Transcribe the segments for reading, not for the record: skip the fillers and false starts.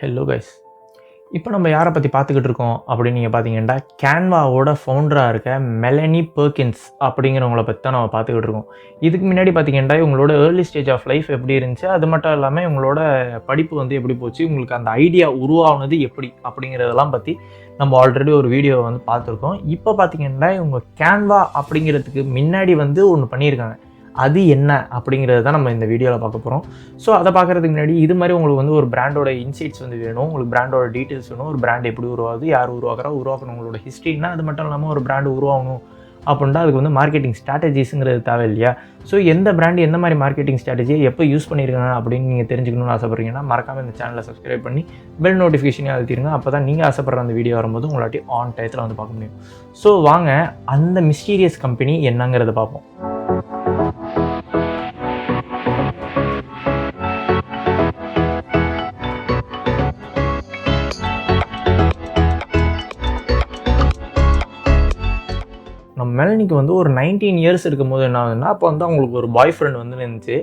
Hello guys, இப்போ நம்ம யாரை பற்றி பார்த்துக்கிட்டு இருக்கோம் அப்படின்னு நீங்கள் பார்த்தீங்கன்னா கேன்வாவோட ஃபவுண்டராக இருக்க மெலனி பெர்கின்ஸ் அப்படிங்கிறவங்கள பற்றி தான் நம்ம பார்த்துக்கிட்டு இருக்கோம். இதுக்கு முன்னாடி பார்த்தீங்கன்னா இவங்களோட ஏர்லி ஸ்டேஜ் ஆஃப் லைஃப் எப்படி இருந்துச்சு, அது மட்டும் இல்லாமல் இவங்களோட படிப்பு வந்து எப்படி போச்சு, உங்களுக்கு அந்த ஐடியா உருவானது எப்படி அப்படிங்கிறதெல்லாம் பற்றி நம்ம ஆல்ரெடி ஒரு வீடியோ வந்து பார்த்துருக்கோம். இப்போ பார்த்தீங்கன்னா இவங்க கேன்வா அப்படிங்கிறதுக்கு முன்னாடி வந்து ஒன்று பண்ணியிருக்காங்க. அது என்ன அப்படிங்கிறது தான் நம்ம இந்த வீடியோவில் பார்க்க போகிறோம். ஸோ அதை பார்க்குறதுக்கு முன்னாடி இது மாதிரி உங்களுக்கு வந்து ஒரு பிராண்டோட இன்சைட்ஸ் வந்து வேணும், உங்களுக்கு பிராண்டோட டீட்டெயில்ஸ் வேணும், ஒரு பிராண்ட் எப்படி உருவாகுது, யார் உருவாக்கணுங்களோட ஹிஸ்ட்ரின்னா, அது மட்டும் இல்லாமல் ஒரு பிராண்டு உருவாகணும் அப்படின்ட்டு அதுக்கு வந்து மார்க்கெட்டிங் ஸ்ட்ராட்டஜிஸுங்கிறது தேவை இல்லையா? ஸோ எந்த பிராண்டு எந்த மாதிரி மார்க்கெட்டிங் ஸ்ட்ராட்டஜியை எப்போ யூஸ் பண்ணியிருக்காங்க அப்படின்னு நீங்கள் தெரிஞ்சுக்கணும்னு ஆசைப்பட்றீங்கன்னா மறக்காமல் இந்த சேனலை சப்ஸ்கிரைப் பண்ணி பெல் நோட்டிஃபிகேஷனே அழுத்திடுங்க. அப்போ தான் நீங்கள் ஆசைப்படுற அந்த வீடியோ வரும்போது உங்களாட்டி ஆன் டயத்தில் வந்து பார்க்க முடியும். ஸோ வாங்க அந்த மிஸ்டீரியஸ் கம்பெனி என்னங்கிறத பார்ப்போம். நம்ம மெலனிக்கு வந்து ஒரு 19 இயர்ஸ் இருக்கும்போது என்ன ஆகுதுன்னா, அப்போ வந்து அவங்களுக்கு ஒரு பாய் ஃப்ரெண்ட் வந்து இருந்துச்சு.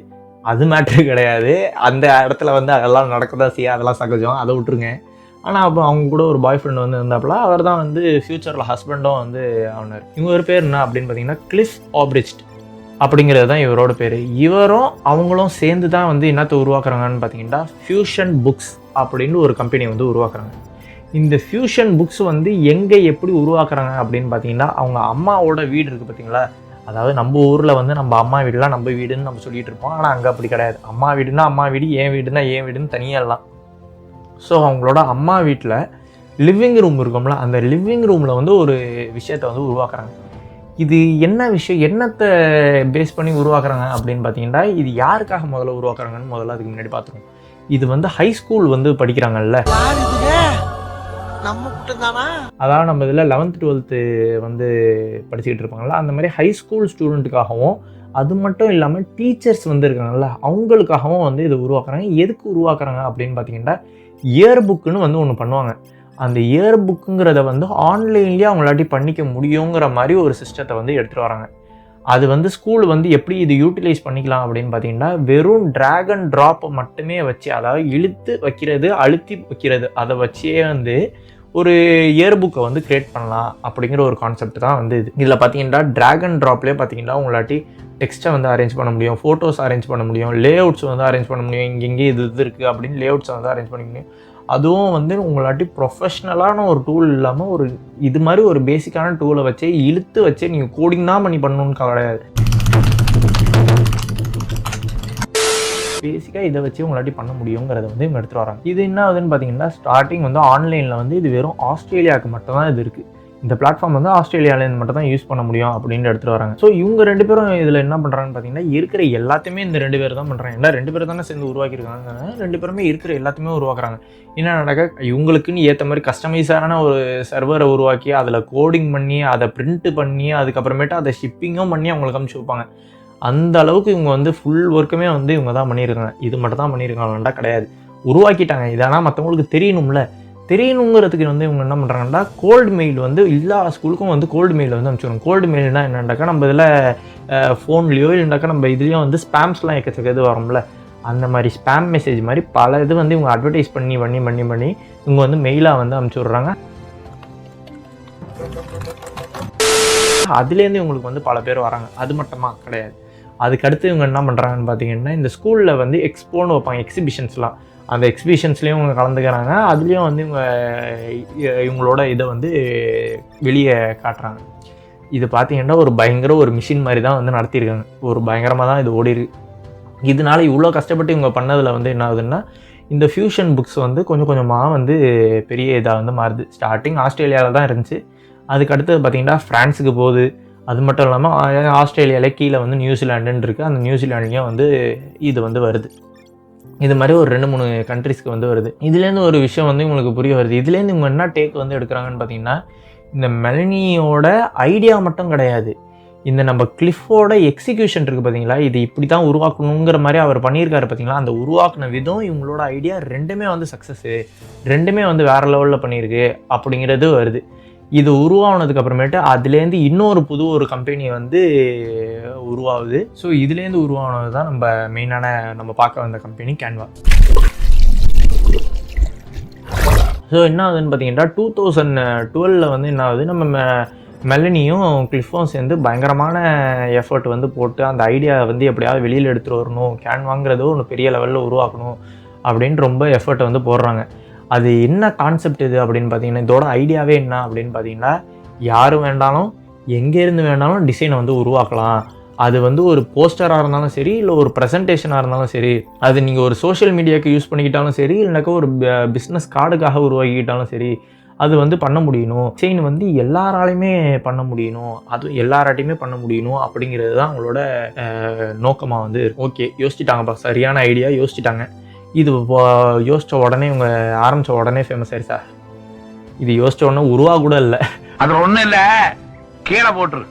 அது மேட்ரு கிடையாது. அந்த இடத்துல வந்து அதெல்லாம் நடக்க தான் செய்ய, அதெல்லாம் சகஜம், அதை விட்டுருங்க. ஆனால் அப்போ அவங்க கூட ஒரு பாய் ஃப்ரெண்ட் வந்து இருந்தாப்புல. அவர் தான் வந்து ஃப்யூச்சரில் ஹஸ்பண்டும் வந்து ஆனார். இவங்க ஒரு பேர் என்ன அப்படின்னு பார்த்தீங்கன்னா கிளிஃப் ஆப்ரிட்ஜ் அப்படிங்கிறது தான் இவரோட பேர். இவரும் அவங்களும் சேர்ந்து தான் வந்து என்னத்தை உருவாக்குறாங்கன்னு பார்த்தீங்கன்னா ஃபியூஷன் புக்ஸ் அப்படின்னு ஒரு கம்பெனி வந்து உருவாக்குறாங்க. இந்த ஃபியூஷன் புக்ஸ் வந்து எங்கே எப்படி உருவாக்குறாங்க அப்படின்னு பார்த்தீங்கன்னா, அவங்க அம்மாவோட வீடு இருக்குது பார்த்தீங்களா, அதாவது நம்ம ஊரில் வந்து நம்ம அம்மா வீடுலாம் நம்ம வீடுன்னு நம்ம சொல்லிகிட்டு இருப்போம். ஆனால் அங்கே அப்படி கிடையாது. அம்மா வீடுனா அம்மா வீடு, என் வீடுனா என் வீடுன்னு தனியாகலாம். ஸோ அவங்களோட அம்மா வீட்டில் லிவிங் ரூம் இருக்கும்ல, அந்த லிவிங் ரூமில் வந்து ஒரு விஷயத்தை வந்து உருவாக்குறாங்க. இது என்ன விஷயம், என்னத்தை பேஸ் பண்ணி உருவாக்குறாங்க அப்படின்னு பார்த்தீங்கன்னா, இது யாருக்காக முதல்ல உருவாக்குறாங்கன்னு முதல்ல அதுக்கு முன்னாடி பார்த்துருவோம். இது வந்து ஹை ஸ்கூல் வந்து படிக்கிறாங்கல்ல, அதாவது நம்ம இதில் 11th 12th வந்து படிச்சுக்கிட்டு இருப்பாங்கள்ல, அந்த மாதிரி ஹை ஸ்கூல் ஸ்டூடெண்ட்டுக்காகவும் அது மட்டும் இல்லாமல் டீச்சர்ஸ் வந்து இருக்காங்கல்ல அவங்களுக்காகவும் வந்து இதை உருவாக்குறாங்க. எதுக்கு உருவாக்குறாங்க அப்படின்னு பார்த்தீங்கன்னா, இயர் புக்குன்னு வந்து ஒன்று பண்ணுவாங்க. அந்த இயர் புக்குங்கிறத வந்து ஆன்லைன்லேயே அவங்களாட்டி பண்ணிக்க முடியுங்கிற மாதிரி ஒரு சிஸ்டத்தை வந்து எடுத்துகிட்டு வராங்க. அது வந்து ஸ்கூல் வந்து எப்படி இது யூட்டிலைஸ் பண்ணிக்கலாம் அப்படின்னு பார்த்தீங்கன்னா, வெறும் ட்ராக் அண்ட் ட்ராப்பை மட்டுமே வச்சு, அதாவது இழுத்து வைக்கிறது அழுத்தி வைக்கிறது, அதை வச்சே வந்து ஒரு இயர் புக்கை வந்து க்ரியேட் பண்ணலாம் அப்படிங்கிற ஒரு கான்செப்ட் தான் வந்து இது. இதில் பார்த்தீங்கன்னா ட்ராக் அண்ட் ட்ராப்லேயே பார்த்தீங்கன்னா உங்களாட்டி டெக்ஸ்ட்டை வந்து அரேஞ்ச் பண்ண முடியும், ஃபோட்டோஸ் அரேஞ்ச் பண்ண முடியும், லே அவுட்ஸ் வந்து அரேஞ்ச் பண்ண முடியும், இங்கே இது இருக்குது அப்படின்னு லே அவுட்ஸை வந்து அரேஞ்ச் பண்ண முடியும். அதுவும் வந்து உங்களாட்டி ப்ரொஃபஷ்னலான ஒரு டூல் இல்லாமல் ஒரு இது மாதிரி ஒரு பேசிக்கான டூலை வச்சே இழுத்து வச்சே நீங்கள் கோடிங் தான் பண்ணணும்னு கிடையாது. பேசிக்காக இதை வச்சு உங்களாட்டி பண்ண முடியுங்கிறத வந்து இவங்க எடுத்துகிட்டு வராங்க. இது என்ன ஆகுதுன்னு பார்த்தீங்கன்னா, ஸ்டார்டிங் வந்து ஆன்லைனில் வந்து இது வெறும் ஆஸ்திரேலியாவுக்கு மட்டும் தான் இது இருக்குது. இந்த பிளாட்ஃபார்ம் வந்து ஆஸ்திரேலியாவிலேருந்து மட்டும் தான் யூஸ் பண்ண முடியும் அப்படின்னு எடுத்துகிட்டு வராங்க. ஸோ இவங்க 2 பேரும் இதில் என்ன பண்ணுறாங்கன்னு பார்த்தீங்கன்னா, இருக்கிற எல்லாத்தையுமே இந்த 2 பேர் தான் பண்ணுறாங்க. ஏன்னா 2 பேர் தானே சேர்ந்து உருவாக்கியிருக்காங்க. 2 பேருமே இருக்கிற எல்லாத்தையுமே உருவாக்குறாங்க. என்ன நடக்க, இவங்களுக்குன்னு ஏற்ற மாதிரி கஸ்டமைஸான ஒரு சர்வரை உருவாக்கி அதில் கோடிங் பண்ணி அதை பிரிண்ட் பண்ணி அதுக்கப்புறமேட்டு அதை ஷிப்பிங்கும் பண்ணி அவங்களுக்கு அனுப்பிச்சி வைப்பாங்க. அந்த அளவுக்கு இவங்க வந்து ஃபுல் ஒர்க்குமே வந்து இவங்க தான் பண்ணியிருக்காங்க. இது மட்டும் தான் பண்ணியிருக்காங்கண்டா கிடையாது, உருவாக்கிட்டாங்க. இதனால் மற்றவங்களுக்கு தெரியணும்ல, தெரியணுங்கிறதுக்கு வந்து இவங்க என்ன பண்ணுறாங்கன்னா, கோல்டு மெயில் வந்து எல்லா ஸ்கூலுக்கும் வந்து கோல்டு மெயில் வந்து அனுப்பிச்சிடுவோம். கோல்டு மெயில்னா என்னண்டாக்கா, நம்ம இதில் ஃபோன்லேயோ இல்லைனாக்கா நம்ம இதுலேயும் வந்து ஸ்பேம்ஸ்லாம் எக்கச்சக்க இது வரும்ல, அந்த மாதிரி ஸ்பேம் மெசேஜ் மாதிரி பல இது வந்து இவங்க அட்வர்டைஸ் பண்ணி பண்ணி பண்ணி பண்ணி இவங்க வந்து மெயிலாக வந்து அனுப்பிச்சி விட்றாங்க. அதுலேருந்து இவங்களுக்கு வந்து பல பேர் வராங்க. அது மட்டுமா கிடையாது, அதுக்கடுத்து இவங்க என்ன பண்ணுறாங்கன்னு பார்த்தீங்கன்னா, இந்த ஸ்கூலில் வந்து எக்ஸ்போன்னு வைப்பாங்க, எக்ஸிபிஷன்ஸ்லாம். அந்த எக்ஸிபிஷன்ஸ்லேயும் இவங்க கலந்துக்கிறாங்க. அதுலேயும் வந்து இவங்களோட இதை வந்து வெளியே காட்டுறாங்க. இது பார்த்தீங்கன்னா ஒரு பயங்கர ஒரு மிஷின் மாதிரி தான் வந்து நடத்தியிருக்காங்க. ஒரு பயங்கரமாக தான் இது ஓடிருக்கு. இதனால இவ்வளோ கஷ்டப்பட்டு இவங்க பண்ணதில் வந்து என்ன ஆகுதுன்னா, இந்த ஃபியூஷன் புக்ஸ் வந்து கொஞ்சம் கொஞ்சமாக வந்து பெரிய இதாக வந்து மாறுது. ஸ்டார்டிங் ஆஸ்திரேலியாவில் தான் இருந்துச்சு. அதுக்கடுத்து பார்த்தீங்கன்னா ஃப்ரான்ஸுக்கு போகுது. அது மட்டும் இல்லாமல் ஆஸ்திரேலியாவிலே கீழே வந்து நியூசிலாண்டுன்னு இருக்குது. அந்த நியூசிலாண்ட்லேயும் வந்து இது வந்து வருது. இது மாதிரி ஒரு 2-3 கண்ட்ரிஸ்க்கு வந்து வருது. இதுலேருந்து ஒரு விஷயம் வந்து உங்களுக்கு புரிய வருது. இதுலேருந்து இவங்க என்ன டேக் வந்து எடுக்கிறாங்கன்னு பார்த்தீங்கன்னா, இந்த மெலனியோட ஐடியா மட்டும் கிடையாது, இந்த நம்ம கிளிஃபோட எக்ஸிக்யூஷன் இருக்குது பார்த்தீங்களா, இது இப்படி தான் உருவாக்கணுங்கிற மாதிரி அவர் பண்ணியிருக்காரு பார்த்தீங்களா, அந்த உருவாக்குன விதம் இவங்களோட ஐடியா 2மே வந்து சக்ஸஸ்ஸு, 2மே வந்து வேறு லெவலில் பண்ணியிருக்கு அப்படிங்கிறது வருது. இது உருவானதுக்கு அப்புறமேட்டு அதுலேருந்து இன்னொரு புது ஒரு கம்பெனி வந்து உருவாகுது. ஸோ இதுலேருந்து உருவானது தான் நம்ம மெயினான நம்ம பார்க்க வந்த கம்பெனி கேன்வா. ஸோ என்ன ஆகுதுன்னு பார்த்தீங்கன்னா 2012 வந்து என்ன ஆகுது, நம்ம மெலனியும் கிளிஃபும் சேர்ந்து பயங்கரமான எஃபர்ட் வந்து போட்டு அந்த ஐடியா வந்து எப்படியாவது வெளியில் எடுத்துகிட்டு வரணும், கேன்வாங்கிறது ஒன்று பெரிய லெவலில் உருவாக்கணும் அப்படின்னு ரொம்ப எஃபர்ட்டை வந்து போடுறாங்க. அது என்ன கான்செப்ட் இது அப்படின்னு பார்த்தீங்கன்னா, இதோட ஐடியாவே என்ன அப்படின்னு பார்த்தீங்கன்னா, யார் வேண்டாலும் எங்கேருந்து வேண்டாலும் டிசைனை வந்து உருவாக்கலாம். அது வந்து ஒரு போஸ்டராக இருந்தாலும் சரி, இல்லை ஒரு ப்ரெசன்டேஷனாக இருந்தாலும் சரி, அது நீங்கள் ஒரு சோஷியல் மீடியாவுக்கு யூஸ் பண்ணிக்கிட்டாலும் சரி, இல்லைனாக்கா ஒரு பிஸ்னஸ் கார்டுக்காக உருவாக்கிக்கிட்டாலும் சரி, அது வந்து பண்ண முடியணும். டிசைன் வந்து எல்லாராலையுமே பண்ண முடியணும், அதுவும் எல்லாராட்டையுமே பண்ண முடியணும் அப்படிங்கிறது தான் அவங்களோட நோக்கமாக வந்து ஓகே யோசிச்சுட்டாங்கப்பா, சரியான ஐடியா யோசிச்சுட்டாங்க. இது யோசித்த உடனே இவங்க ஆரம்பித்த உடனே ஃபேமஸ் ஆயிடுச்சா? இது யோசித்த உடனே உருவா கூட இல்லை, அது ஒன்றும் இல்லை, கீழே போட்டுரு.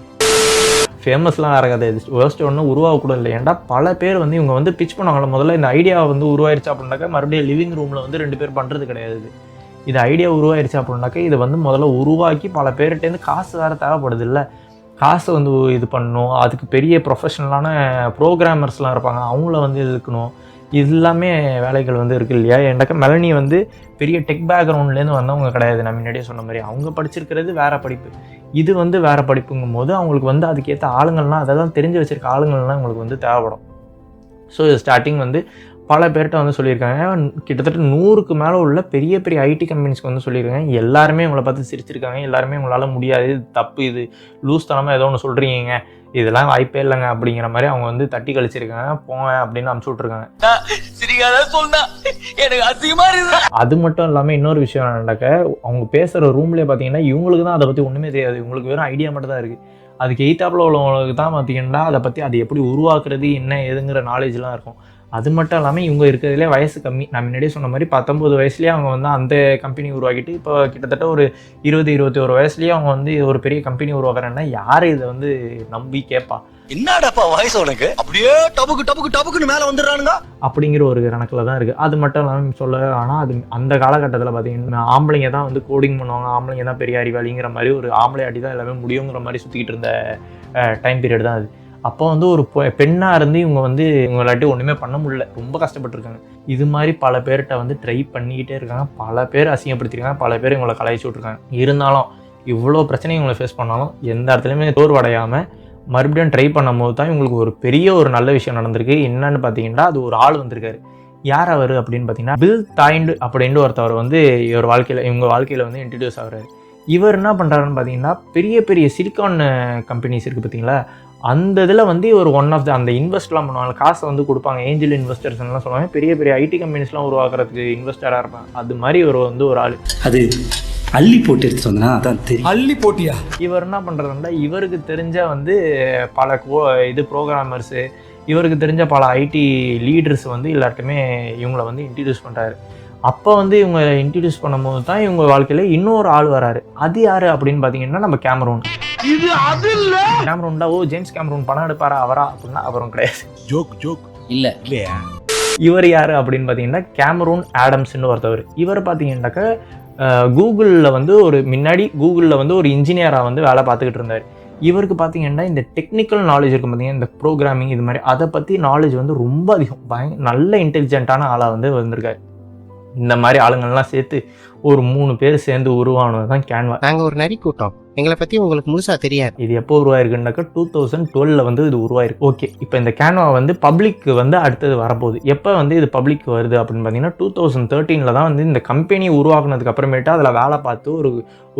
ஃபேமஸ்லாம் ஆகாது, இது யோசித்த உடனே உருவாக கூட இல்லை. ஏன்டா பல பேர் வந்து இவங்க வந்து பிச் பண்ணுவாங்கள, முதல்ல இந்த ஐடியா வந்து உருவாயிருச்சு அப்படின்னாக்கா மறுபடியும் லிவிங் ரூமில் வந்து 2 பேர் பண்ணுறது கிடையாது. இது ஐடியா உருவாயிருச்சு அப்படின்னாக்கா இதை வந்து முதல்ல உருவாக்கி பல பேர்கிட்டேருந்து காசு வேறு தேவைப்படுது இல்லை, காசு வந்து இது பண்ணணும். அதுக்கு பெரிய ப்ரொஃபஷனலான ப்ரோக்ராமர்ஸ்லாம் இருப்பாங்க, அவங்கள வந்து இருக்கணும். இது எல்லாமே வேலைகள் வந்து இருக்குது இல்லையா. ஏன்னாக்கா மெலனி வந்து பெரிய டெக் பேக்ரவுண்ட்லேருந்து வந்தவங்க கிடையாது. நான் முன்னாடியே சொன்ன மாதிரி அவங்க படிச்சிருக்கிறது வேறு படிப்பு, இது வந்து வேறு படிப்புங்கும் போது அவங்களுக்கு வந்து அதுக்கேற்ற ஆளுங்கள்லாம், அதெல்லாம் தெரிஞ்சு வச்சுருக்க ஆளுங்கள்லாம் உங்களுக்கு வந்து தேவைப்படும். ஸோ இது ஸ்டார்டிங் வந்து பல பேர்கிட்ட வந்து சொல்லியிருக்காங்க. கிட்டத்தட்ட 100க்கு மேலே உள்ள பெரிய பெரிய ஐடி கம்பெனிஸ்க்கு வந்து சொல்லியிருக்காங்க. எல்லாருமே உங்களை பார்த்து சிரிச்சிருக்காங்க. எல்லாருமே உங்களால் முடியாது, இது தப்பு, இது லூஸ் தனமாக ஏதோ ஒன்று சொல்கிறீங்க, இதெல்லாம் வாய்ப்பே இல்லைங்க அப்படிங்கிற மாதிரி அவங்க வந்து தட்டி கழிச்சிருக்காங்க. போங்க அப்படின்னு அனுப்பிச்சு விட்ருக்காங்க. அது மட்டும் இல்லாமல் இன்னொரு விஷயம் என்னன்னாக்க, அவங்க பேசுகிற ரூம்லேயே பார்த்தீங்கன்னா இவங்களுக்கு தான் அதை பற்றி ஒன்றுமே தெரியாது. இவங்களுக்கு வெறும் ஐடியா மட்டும் தான் இருக்குது. அதுக்கு எய்த்தாப்பில் உள்ளவங்களுக்கு தான் பார்த்தீங்கன்னா அதை பற்றி அது எப்படி உருவாக்குறது என்ன ஏதுங்கிற நாலேஜ்லாம் இருக்கும். அது மட்டும் இல்லாமல் இவங்க இருக்கிறதுலே வயசு கம்மி. நான் முன்னாடியே சொன்ன மாதிரி 19 வயசுலேயே அவங்க வந்து அந்த கம்பெனி உருவாக்கிட்டு இப்போ கிட்டத்தட்ட ஒரு 20-21 வயசுலேயே அவங்க வந்து ஒரு பெரிய கம்பெனி உருவாக்குறேன்னா யார் இதை வந்து நம்பி கேட்பா? என்னடாப்பா வயசு உனக்கு அப்படியே டபுக்கு டபுக்கு டபுக்குன்னு மேலே வந்துடுறானுங்க அப்படிங்கிற ஒரு கணக்கில் தான் இருக்குது. அது மட்டும் இல்லாமல் சொல்ல, ஆனால் அது அந்த காலகட்டத்தில் பார்த்தீங்கன்னா ஆம்பளைங்க தான் வந்து கோடிங் பண்ணுவாங்க, ஆம்பளைங்க தான் பெரிய அறிவாளிங்கிற மாதிரி ஒரு ஆம்பளை அடி தான் எல்லாமே முடியுங்கிற மாதிரி சுற்றிக்கிட்டு இருந்த டைம் பீரியட் தான் அது. அப்போ வந்து ஒரு பெண்ணாக இருந்து இவங்க வந்து இவங்களாட்டி ஒன்றுமே பண்ண முடியல, ரொம்ப கஷ்டப்பட்டுருக்காங்க. இது மாதிரி பல பேர்கிட்ட வந்து ட்ரை பண்ணிக்கிட்டே இருக்காங்க, பல பேர் அசிங்கப்படுத்திருக்காங்க, பல பேர் இவங்களை கலாய்ச்சி விட்ருக்காங்க. இருந்தாலும் இவ்வளோ பிரச்சனையும் இவங்களை ஃபேஸ் பண்ணாலும் எந்த இடத்துலையுமே தோர்வடையாமல் மறுபடியும் ட்ரை பண்ணும் போது தான் இவங்களுக்கு ஒரு பெரிய ஒரு நல்ல விஷயம் நடந்திருக்கு. என்னன்னு பார்த்தீங்கன்னா அது ஒரு ஆள் வந்திருக்காரு. யார் அவர் அப்படின்னு பார்த்தீங்கன்னா பில் தாய்ண்டு அப்படின்ட்டு ஒருத்தவர் வந்து இவங்க வாழ்க்கையில் வந்து இன்ட்ரடியூஸ் ஆகிறாரு. இவர் என்ன பண்ணுறாருன்னு பார்த்தீங்கன்னா பெரிய பெரிய சிலிக்கான் கம்பெனிஸ் இருக்குது பார்த்தீங்களா, அந்த இதில் வந்து ஒரு ஒன் ஆஃப் அந்த இன்வெஸ்ட்லாம் பண்ணுவாங்க, காசை வந்து கொடுப்பாங்க, ஏஞ்சல் இன்வெஸ்டர்ஸ்லாம் சொல்லுவாங்க. பெரிய பெரிய ஐடி கம்பெனிஸ்லாம் உருவாக்குறதுக்கு இன்வெஸ்டராக இருப்பாங்க. அது மாதிரி இவர் வந்து ஒரு ஆள். அது அள்ளி போட்டு எடுத்து சொன்னா அதான் தெரியும். அள்ளி போட்டியா? இவர் என்ன பண்ணுறதுன்னா இவருக்கு தெரிஞ்ச வந்து பல ப்ரோக்ராமர்ஸு, இவருக்கு தெரிஞ்ச பல ஐடி லீடர்ஸ் வந்து எல்லாருக்குமே இவங்களை வந்து இன்ட்ரடியூஸ் பண்ணுறாரு. அப்போ வந்து இவங்க இன்ட்ரடியூஸ் பண்ணும்போது தான் இவங்க வாழ்க்கையில் இன்னொரு ஆள் வராரு. அது யார் அப்படின்னு பார்த்தீங்கன்னா நம்ம கேமரூன். இது அது இல்ல கேமரூன்டா, ஓ ஜேம்ஸ் கேமரூன் படம் எடுப்பாரா அவரா அப்படின்னா அவரும் கிடையாது. ஜோக் இல்ல இல்லையா. இவர் யார் அப்படின்னு பார்த்தீங்கன்னா கேமரூன் ஆடம்ஸ்ன்னு ஒருத்தவர். இவர் பார்த்தீங்கன்னாக்கா கூகுளில் வந்து கூகுளில் வந்து ஒரு இன்ஜினியராக வந்து வேலை பார்த்துக்கிட்டு இருந்தார். இவருக்கு பார்த்தீங்கன்னா இந்த டெக்னிக்கல் நாலேஜ் இருக்கும் பார்த்தீங்கன்னா, இந்த ப்ரோக்ராமிங் இது மாதிரி அதை பற்றி நாலேஜ் வந்து ரொம்ப அதிகம், நல்ல இன்டெலிஜென்ட்டான ஆளாக வந்து வந்திருக்காரு. இந்த மாதிரி ஆளுங்கள்லாம் சேர்த்து ஒரு 3 பேர் சேர்ந்து உருவானது தான் கேன்வா. நாங்கள் ஒரு நரி கூட்டம், எங்களை பற்றி உங்களுக்கு முழுசாக தெரியாது. இது எப்போ உருவாயிருக்குன்னாக்கா 2012 வந்து இது உருவாயிருக்கு. ஓகே, இப்போ இந்த கேன்வா வந்து பப்ளிக் வந்து அடுத்தது வரப்போகுது. எப்போ வந்து இது பப்ளிக் வருது அப்படின்னு பார்த்தீங்கன்னா 2013 தான் வந்து இந்த கம்பெனி உருவாக்குனதுக்கு அப்புறமேட்டு அதில் வேலை பார்த்து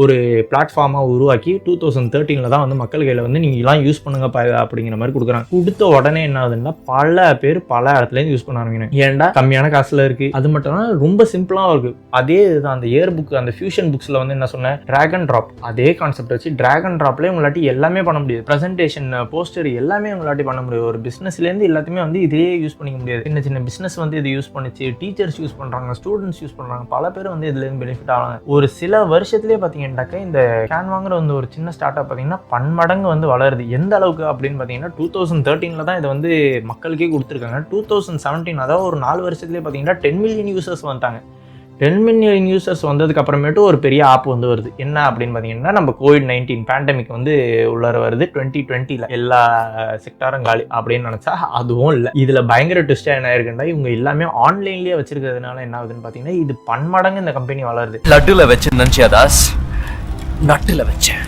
ஒரு பிளாட்ஃபார்மாக உருவாக்கி 2013 தான் வந்து மக்கள் கையில் வந்து நீங்கள் எல்லாம் யூஸ் பண்ணுங்கப்பா அப்படிங்கிற மாதிரி கொடுக்குறாங்க. கொடுத்த உடனே என்ன ஆகுதுன்னா பல பேர் பல இடத்துலேருந்து யூஸ் பண்ண ஆரம்பிக்கணும். ஏன்டா கம்மியான காசில் இருக்குது, அது மட்டும் தான் ரொம்ப சிம்பிளாகவும் இருக்குது. அதே இதுதான் அந்த இயர் புக், அந்த ஃபியூஷன் புக்ஸில் வந்து என்ன சொன்னேன், ட்ராக் அண்ட் ட்ராப், அதே கான்செப்ட் வச்சு ட்ராக் அண்ட் ட்ராப்லேயே உங்களாட்டி எல்லாமே பண்ண முடியாது. ப்ரெசன்டேஷன், போஸ்டர் எல்லாமே உங்களாட்டி பண்ண முடியாது. ஒரு பிஸ்னஸ்லேருந்து எல்லாத்தையுமே வந்து இதையே யூஸ் பண்ணிக்க முடியாது. சின்ன சின்ன பிஸ்னஸ் வந்து இது யூஸ் பண்ணிச்சு, டீச்சர்ஸ் யூஸ் பண்ணுறாங்க, ஸ்டூடெண்ட்ஸ் யூஸ் பண்ணுறாங்க, பல பேர் வந்து இதுலேருந்து பெனிஃபிட் ஆகிறாங்க. ஒரு சில வருஷத்துலேயே பார்த்தீங்கன்னாக்கா இந்த கேன்வாங்கிற வந்து ஒரு சின்ன ஸ்டார்ட் அப் பார்த்தீங்கன்னா பன்மடங்கு வந்து வளருது. எந்த அளவுக்கு அப்படின்னு பார்த்தீங்கன்னா 2013 தான் இதை வந்து மக்களுக்கே கொடுத்துருக்காங்க. 2017 அதாவது ஒரு 4 வருஷத்துலேயே பார்த்தீங்கன்னா 10 மில்லியன் யூசர்ஸ் வந்துட்டாங்க. 10 மில்லியன் யூசர்ஸ் வந்ததுக்கு அப்புறமேட்டு ஒரு பெரிய ஆப் வந்து வருது. என்ன அப்படின்னு பார்த்தீங்கன்னா, நம்ம COVID-19 பேண்டமிக் வந்து உள்ளார வருது 2020ல. எல்லா செக்டாரும் காலி அப்படின்னு நினச்சா அதுவும் இல்லை. இதில் பயங்கர ட்விஸ்டாக என்ன இருக்குன்னா, இவங்க எல்லாமே ஆன்லைன்லேயே வச்சிருக்கிறதுனால என்ன ஆகுதுன்னு பார்த்தீங்கன்னா, இது பன்மடங்கு இந்த கம்பெனி வளருது. லட்டுல வச்சு நினைச்சியா தாஸ், நட்டுல வச்சேன்.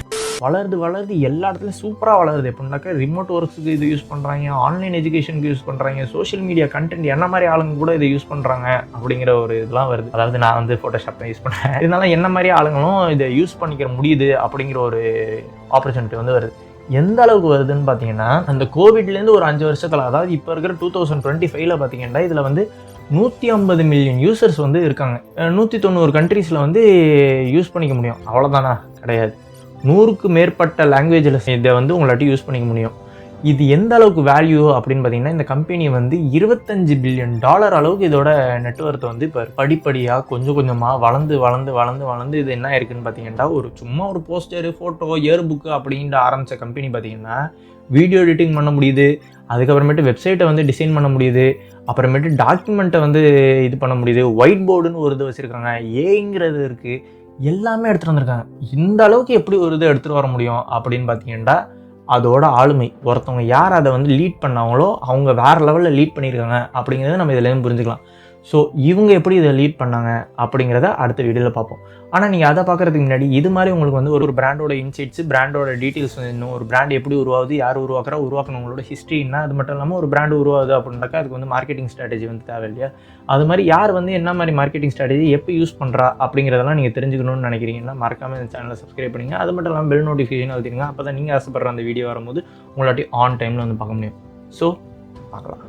வளருது எல்லா இடத்துலையும் சூப்பராக வளருது. எப்படின்னாக்கா ரிமோட் ஒர்க்ஸுக்கு இது யூஸ் பண்ணுறாங்க, ஆன்லைன் எஜுகேஷனுக்கு யூஸ் பண்ணுறாங்க, சோஷியல் மீடியா கண்டென்ட் என்ன மாதிரி ஆளுங்க கூட இதை யூஸ் பண்ணுறாங்க அப்படிங்கிற ஒரு இதெல்லாம் வருது. அதாவது நான் வந்து ஃபோட்டோஷாப் தான் யூஸ் பண்ணுறேன், இதனால என்ன மாதிரி ஆளுங்களும் இதை யூஸ் பண்ணிக்கிற முடியுது அப்படிங்கிற ஒரு ஆப்பர்ச்சுனிட்டி வந்து வருது. எந்த அளவுக்கு வருதுன்னு பார்த்தீங்கன்னா, அந்த கோவிட்லேருந்து ஒரு 5 வருஷத்தில், அதாவது இப்போ இருக்கிற 2025ல் பார்த்தீங்கன்னா, இதில் வந்து 150 மில்லியன் யூசர்ஸ் வந்து இருக்காங்க. 190 கண்ட்ரீஸில் வந்து யூஸ் பண்ணிக்க முடியும். அவ்வளோதானா? கிடையாது. 100க்கு மேற்பட்ட லாங்குவேஜில் இதை வந்து உங்களாட்டி யூஸ் பண்ணிக்க முடியும். இது எந்த அளவுக்கு வேல்யூ அப்படின்னு பார்த்தீங்கன்னா, இந்த கம்பெனி வந்து $25 பில்லியன் அளவுக்கு இதோட நெட்வொர்த் வந்து இப்போ படிப்படியாக கொஞ்சம் கொஞ்சமாக வளர்ந்து இது என்ன இருக்குன்னு பார்த்தீங்கன்னா, சும்மா ஒரு போஸ்டரு, ஃபோட்டோ, இயர் புக்கு அப்படின்ட்டு ஆரம்பித்த கம்பெனி பார்த்தீங்கன்னா, வீடியோ எடிட்டிங் பண்ண முடியுது, அதுக்கப்புறமேட்டு வெப்சைட்டை வந்து டிசைன் பண்ண முடியுது, அப்புறமேட்டு டாக்குமெண்ட்டை வந்து இது பண்ண முடியுது, ஒயிட் போர்டுன்னு ஒரு இது வச்சுருக்காங்க, ஏங்கிறது இருக்குது, எல்லாமே எடுத்துகிட்டு வந்திருக்காங்க. இந்த அளவுக்கு எப்படி ஒரு இதை எடுத்துகிட்டு வர முடியும் அப்படின்னு பார்த்தீங்கன்னா, அதோட ஆளுமை. ஒருத்தவங்க யார் அதை வந்து லீட் பண்ணாங்களோ அவங்க வேறு லெவலில் லீட் பண்ணியிருக்காங்க அப்படிங்கிறத நம்ம இதுலேயும் புரிஞ்சுக்கலாம். ஸோ இவங்க எப்படி இதை லீட் பண்ணாங்க அப்படிங்கிறத அடுத்த வீடியோவில் பார்ப்போம். ஆனால் நீங்கள் அதை பார்க்குறதுக்கு முன்னாடி இது மாதிரி உங்களுக்கு வந்து ஒரு பிராண்டோட இன்சைட்ஸ், பிராண்டோட டீட்டெயில்ஸ் இன்னும் ஒரு பிராண்ட் எப்படி உருவாகுது, யார் உருவாக்குனவங்களோட ஹிஸ்ட்ரின்னா, அது மட்டும் இல்லாமல் ஒரு பிராண்டு உருவாகுது அப்படின்னாக்கா அதுக்கு வந்து மார்க்கெட்டிங் ஸ்ட்ராட்டஜி வந்து தேவை இல்லையா? அது மாதிரி யார் வந்து என்ன மாதிரி மார்க்கெட்டிங் ஸ்ட்ராட்டஜி எப்போ யூஸ் பண்ணுறா அப்படிங்கிறதெல்லாம் நீங்கள் தெரிஞ்சுக்கணும்னு நினைக்கிறீங்கன்னா மறக்காமல் இந்த சேனலை சப்ஸ்கிரைப் பண்ணிங்க. அது மட்டும் இல்லாமல் பெல் நோட்டிஃபிகேஷன் அழுத்திடுங்க. அப்போ தான் நீங்கள் ஆசைப்படுற அந்த வீடியோ வரும்போது உங்களாட்டி ஆன் டைமில் வந்து பார்க்க முடியும். ஸோ பார்க்கலாம்.